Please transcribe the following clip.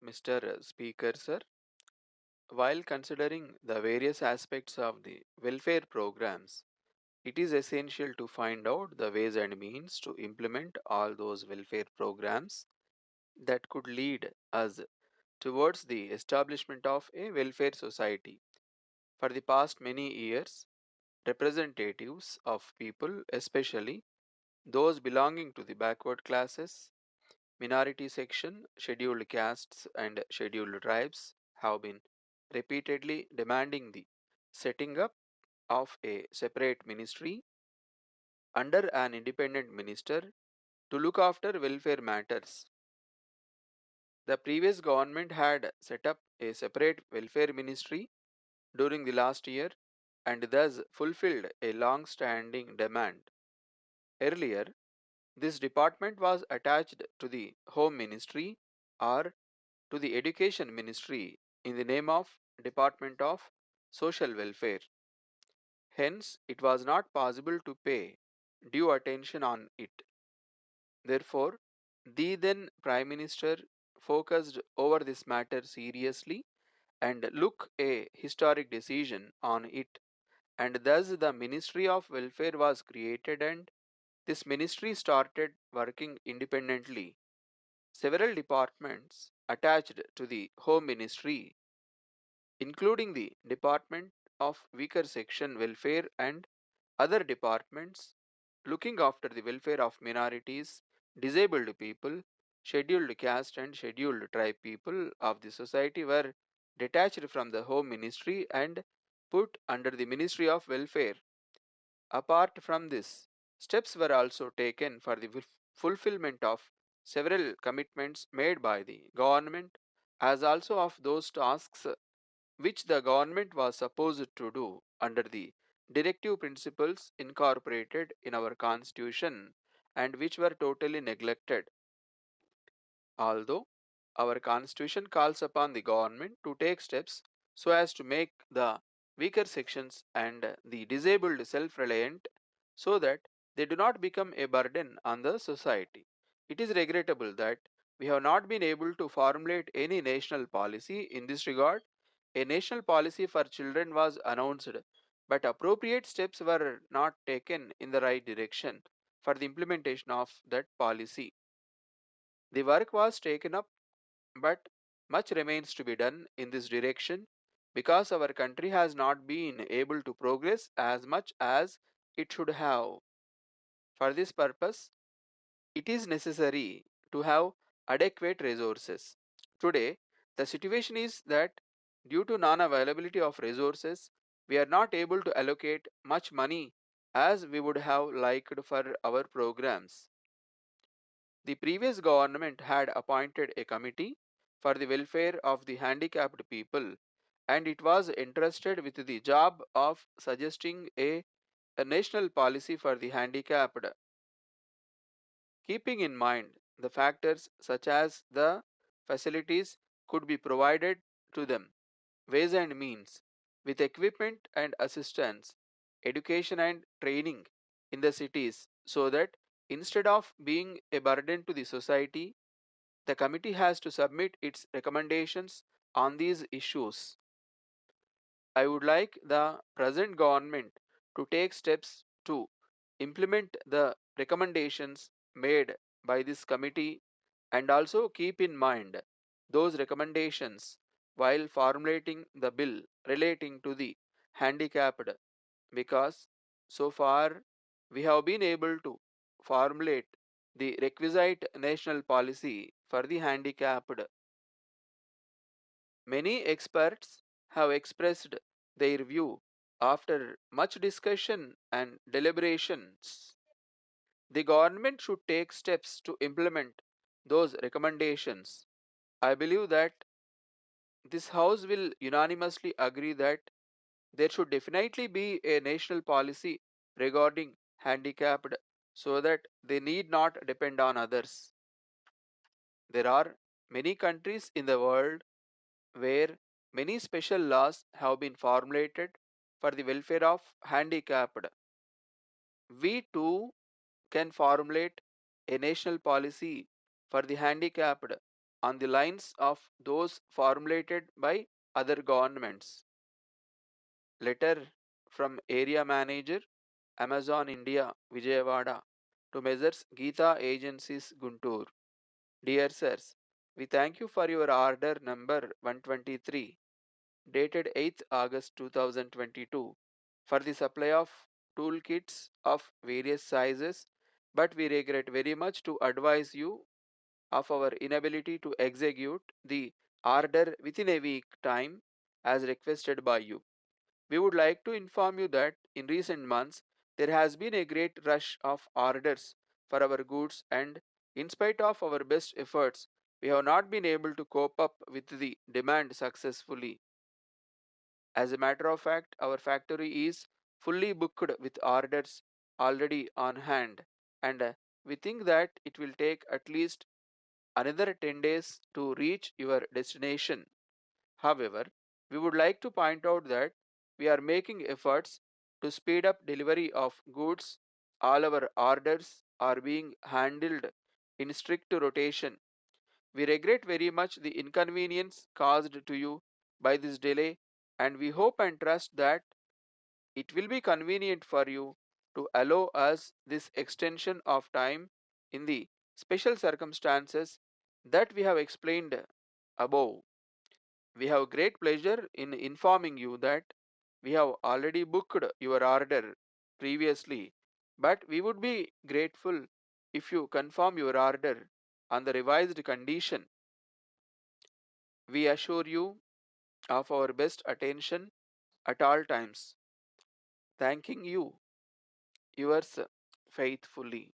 Mr. Speaker, sir, while considering the various aspects of the welfare programs, it is essential to find out the ways and means to implement all those welfare programs that could lead us towards the establishment of a welfare society. For the past many years, representatives of people, especially those belonging to the backward classes, minority section, scheduled castes, and scheduled tribes, have been repeatedly demanding the setting up of a separate ministry under an independent minister to look after welfare matters. The previous government had set up a separate welfare ministry during the last year and thus fulfilled a long standing demand. Earlier, this department was attached to the Home Ministry or to the Education Ministry in the name of Department of Social Welfare. Hence, it was not possible to pay due attention on it. Therefore, the then Prime Minister focused over this matter seriously and took a historic decision on it, and thus the Ministry of Welfare was created and this ministry started working independently. Several departments attached to the Home Ministry, including the Department of Weaker Section Welfare and other departments looking after the welfare of minorities, disabled people, scheduled caste and scheduled tribe people of the society were detached from the Home Ministry and put under the Ministry of Welfare. Apart from this, steps were also taken for the fulfillment of several commitments made by the government as also of those tasks which the government was supposed to do under the directive principles incorporated in our constitution and which were totally neglected. Although our constitution calls upon the government to take steps so as to make the weaker sections and the disabled self reliant so that they do not become a burden on the society. It is regrettable that we have not been able to formulate any national policy in this regard. A national policy for children was announced, but appropriate steps were not taken in the right direction for the implementation of that policy. The work was taken up, but much remains to be done in this direction because our country has not been able to progress as much as it should have. For this purpose, it is necessary to have adequate resources. Today, the situation is that due to non availability of resources, we are not able to allocate much money as we would have liked for our programs. The previous government had appointed a committee for the welfare of the handicapped people, and it was entrusted with the job of suggesting a national policy for the handicapped, keeping in mind the factors such as the facilities could be provided to them, ways and means, with equipment and assistance, education and training in the cities, so that instead of being a burden to the society, the committee has to submit its recommendations on these issues. I would like the present government to take steps to implement the recommendations made by this committee and also keep in mind those recommendations while formulating the bill relating to the handicapped, because so far we have been able to formulate the requisite national policy for the handicapped. Many experts have expressed their view after much discussion and deliberations. The government should take steps to implement those recommendations. I believe that this House will unanimously agree that there should definitely be a national policy regarding handicapped so that they need not depend on others. There are many countries in the world where many special laws have been formulated for the welfare of handicapped. We too can formulate a national policy for the handicapped on the lines of those formulated by other governments. Letter from Area Manager, Amazon India, Vijayawada, to Messrs. Geeta Agencies, Guntur. Dear Sirs, we thank you for your order number 123, dated 8th August 2022, for the supply of toolkits of various sizes, but we regret very much to advise you of our inability to execute the order within a week time as requested by you. We would like to inform you that in recent months there has been a great rush of orders for our goods, and in spite of our best efforts, we have not been able to cope up with the demand successfully. As a matter of fact, our factory is fully booked with orders already on hand, and we think that it will take at least another 10 days to reach your destination. However, we would like to point out that we are making efforts to speed up delivery of goods. All our orders are being handled in strict rotation. We regret very much the inconvenience caused to you by this delay, and we hope and trust that it will be convenient for you to allow us this extension of time in the special circumstances that we have explained above. We have great pleasure in informing you that we have already booked your order previously, but we would be grateful if you confirm your order on the revised condition. We assure you of our best attention at all times. Thanking you, yours faithfully.